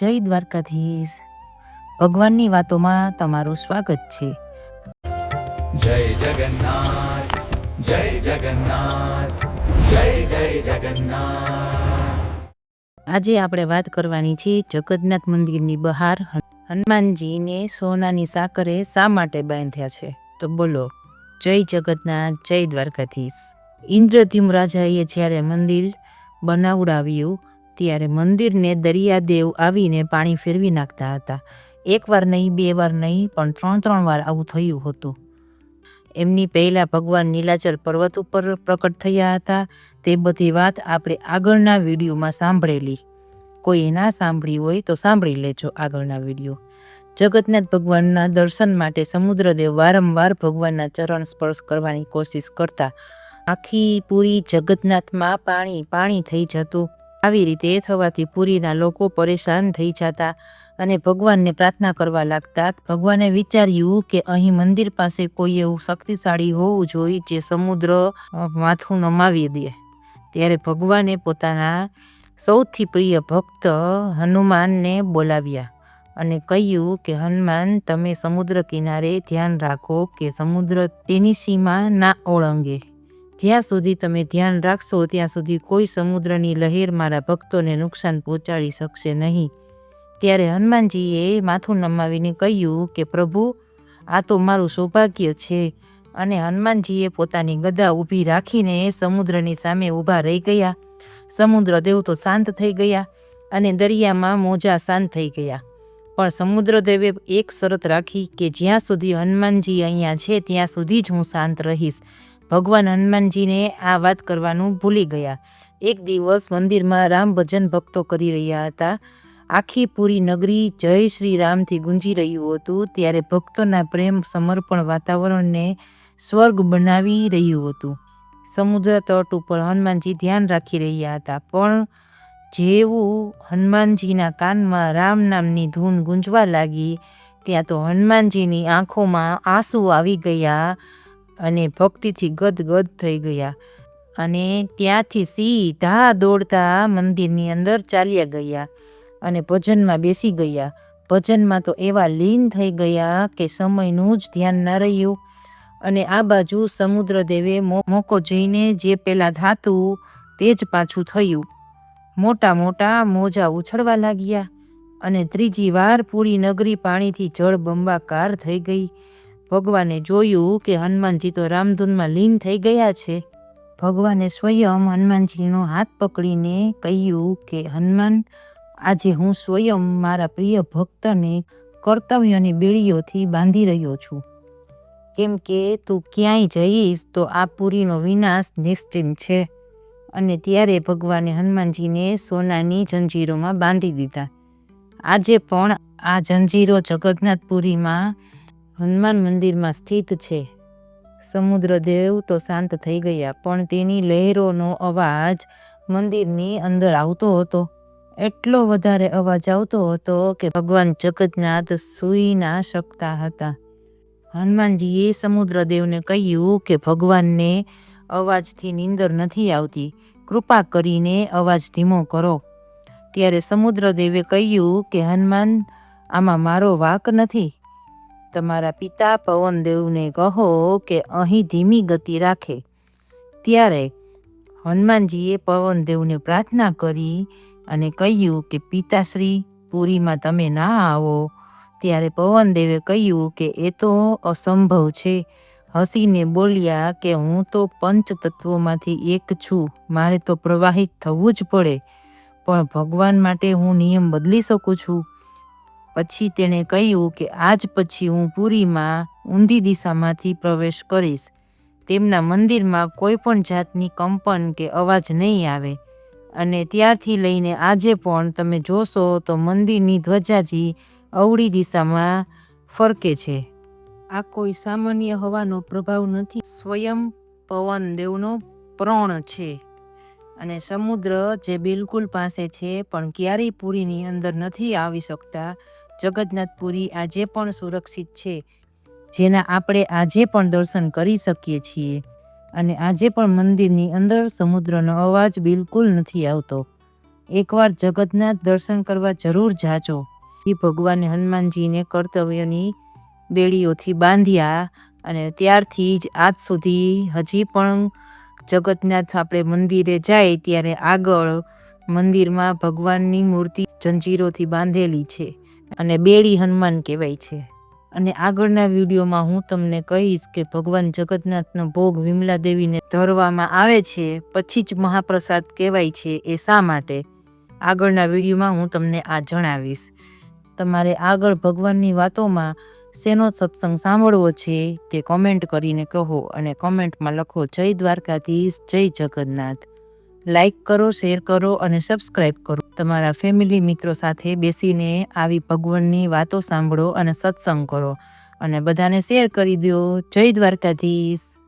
જય દ્વારકાધીશ. ભગવાનની વાતોમાં તમારું સ્વાગત છે. જય જગન્નાથ, જય જગન્નાથ, જય જય જગન્નાથ. આજે આપણે વાત કરવાની છે જગન્નાથ મંદિરની બહાર હનુમાનજીને સોનાની સાકરે શા માટે બાંધ્યા છે. તો બોલો જય જગન્નાથ, જય દ્વારકાધીશ. ઇન્દ્રદ્યુમ્ન રાજાએ જ્યારે મંદિર બનાવડાવ્યું ત્યારે મંદિરને દરિયાદેવ આવીને પાણી ફેરવી નાખતા હતા. એકવાર નહીં, બે વાર નહીં, પણ 3 વાર આવું થયું હતું. એમની પહેલા ભગવાન નીલાચલ પર્વત ઉપર પ્રકટ થયા હતા. તે બધી વાત આપણે આગળના વિડીયોમાં સાંભળેલી. કોઈ ના સાંભળી હોય તો સાંભળી લેજો આગળના વિડીયો. જગન્નાથ ભગવાનના દર્શન માટે સમુદ્રદેવ વારંવાર ભગવાનના ચરણ સ્પર્શ કરવાની કોશિશ કરતા. આખી પૂરી જગન્નાથમાં પાણી થઈ જતું. આવી રીતે થવાથી પુરીના લોકો પરેશાન થઈ જતા અને ભગવાનને પ્રાર્થના કરવા લાગતા. ભગવાને વિચાર્યું કે અહીં મંદિર પાસે કોઈ એવું શક્તિશાળી હોવું જોઈએ જે સમુદ્ર માથું નમાવી દે. ત્યારે ભગવાને પોતાના સૌથી પ્રિય ભક્ત હનુમાનને બોલાવ્યા અને કહ્યું કે હનુમાન, તમે સમુદ્ર કિનારે ધ્યાન રાખો કે સમુદ્ર તેની સીમા ના ઓળંગે. જ્યાં સુધી તમે ધ્યાન રાખશો ત્યાં સુધી કોઈ સમુદ્રની લહેર મારા ભક્તોને નુકસાન પહોંચાડી શકશે નહીં. ત્યારે હનુમાનજીએ માથું નમાવીને કહ્યું કે પ્રભુ, આ તો મારું સૌભાગ્ય છે. અને હનુમાનજીએ પોતાની ગદા ઊભી રાખીને સમુદ્રની સામે ઊભા રહી ગયા. સમુદ્રદેવ તો શાંત થઈ ગયા અને દરિયામાં મોજા શાંત થઈ ગયા. પણ સમુદ્રદેવે એક શરત રાખી કે જ્યાં સુધી હનુમાનજી અહીંયા છે ત્યાં સુધી જ હું શાંત રહીશ. ભગવાન હનુમાનજીને આ વાત કરવાનું ભૂલી ગયા. એક દિવસ મંદિરમાં રામ ભજન ભક્તો કરી રહ્યા હતા. આખી પૂરી નગરી જય શ્રી રામથી ગુંજી રહ્યું હતું. ત્યારે ભક્તોના પ્રેમ સમર્પણ વાતાવરણને સ્વર્ગ બનાવી રહ્યું હતું. સમુદ્ર તટ ઉપર હનુમાનજી ધ્યાન રાખી રહ્યા હતા. પણ જેવું હનુમાનજીના કાનમાં રામ નામની ધૂન ગુંજવા લાગી ત્યાં તો હનુમાનજીની આંખોમાં આંસુ આવી ગયા અને ભક્તિથી ગદગદ થઈ ગયા અને ત્યાંથી સીધા દોડતા મંદિરની અંદર ચાલ્યા ગયા અને ભજનમાં બેસી ગયા. ભજનમાં તો એવા લીન થઈ ગયા કે સમયનું જ ધ્યાન ન રહ્યું. અને આ બાજુ સમુદ્રદેવે મોકો જોઈને જે પહેલાં થાતું તે જ પાછું થયું. મોટા મોટા મોજા ઉછળવા લાગ્યા અને ત્રીજી વાર પૂરી નગરી પાણીથી જળબંબાકાર થઈ ગઈ. ભગવાને જોયું કે હનુમાનજી તો રામધૂનમાં લીન થઈ ગયા છે. ભગવાને સ્વયં હનુમાનજીનો હાથ પકડીને કહ્યું કે હનુમાન, આજે હું સ્વયં મારા પ્રિય ભક્તને કર્તવ્યની બેડીઓથી બાંધી રહ્યો છું. કેમ કે તું ક્યાંય જઈશ તો આ પુરીનો વિનાશ નિશ્ચિત છે. અને ત્યારે ભગવાને હનુમાનજીને સોનાની જંજીરોમાં બાંધી દીધા. આજે પણ આ જંજીરો જગન્નાથપુરીમાં હનુમાન મંદિરમાં સ્થિત છે. સમુદ્રદેવ તો શાંત થઈ ગયા પણ તેની લહેરોનો અવાજ મંદિરની અંદર આવતો હતો. એટલો વધારે અવાજ આવતો હતો કે ભગવાન જગન્નાથ સૂઈ ના શકતા હતા. હનુમાનજીએ સમુદ્રદેવને કહ્યું કે ભગવાનને અવાજથી નીંદર નથી આવતી, કૃપા કરીને અવાજ ધીમો કરો. ત્યારે સમુદ્રદેવે કહ્યું કે હનુમાન, આમાં મારો વાંક નથી. તમારા પિતા પવનદેવને કહો કે અહીં ધીમી ગતિ રાખે. ત્યારે હનુમાનજીએ પવનદેવને પ્રાર્થના કરી અને કહ્યું કે પિતાશ્રી, પુરીમાં તમે ના આવો. ત્યારે પવનદેવે કહ્યું કે એ તો અસંભવ છે. હસીને બોલ્યા કે હું તો પંચતત્વોમાંથી એક છું, મારે તો પ્રવાહિત થવું જ પડે. પણ ભગવાન માટે હું નિયમ બદલી શકું છું. પછી તેણે કહ્યું કે આજ પછી હું પુરીમાં ઊંધી દિશામાંથી પ્રવેશ કરીશ. તેમના મંદિરમાં કોઈ પણ જાતની કંપન કે અવાજ નહીં આવે. અને ત્યારથી લઈને આજે પણ તમે જોશો તો મંદિરની ધ્વજાજી અવળી દિશામાં ફરકે છે. આ કોઈ સામાન્ય હવાનો પ્રભાવ નથી, સ્વયં પવનદેવનો પ્રણ છે. અને સમુદ્ર જે બિલકુલ પાસે છે પણ ક્યારેય પુરીની અંદર નથી આવી શકતા. જગન્નાથપુરી આજે પણ સુરક્ષિત છે, જેના આપણે આજે પણ દર્શન કરી શકીએ છીએ. અને આજે પણ મંદિરની અંદર સમુદ્રનો અવાજ બિલકુલ નથી આવતો. એકવાર જગન્નાથ દર્શન કરવા જરૂર જાજો. એ ભગવાને હનુમાનજીને કર્તવ્યની બેડીઓથી બાંધ્યા અને ત્યારથી જ આજ સુધી હજી પણ જગન્નાથ આપણે મંદિરે જાય ત્યારે આગળ મંદિરમાં ભગવાનની મૂર્તિ જંજીરોથી બાંધેલી છે અને બેડી હનુમાન કહેવાય છે. અને આગળના વિડીયોમાં હું તમને કહીશ કે ભગવાન જગન્નાથનો ભોગ વિમલા દેવીને ધરવામાં આવે છે પછી જ મહાપ્રસાદ કહેવાય છે. એ શા માટે આગળના વિડીયોમાં હું તમને આ જણાવીશ. તમારે આગળ ભગવાનની વાતોમાં શેનો સત્સંગ સાંભળવો છે તે કોમેન્ટ કરીને કહો અને કોમેન્ટમાં લખો જય દ્વારકાધીશ, જય જગન્નાથ. લાઈક કરો, શેર કરો અને સબસ્ક્રાઈબ કરો. તમારા ફેમિલી મિત્રો સાથે બેસીને આવી ભગવાનની વાતો સાંભળો અને સત્સંગ કરો અને બધાને શેર કરી દો. જય દ્વારકાધીશ.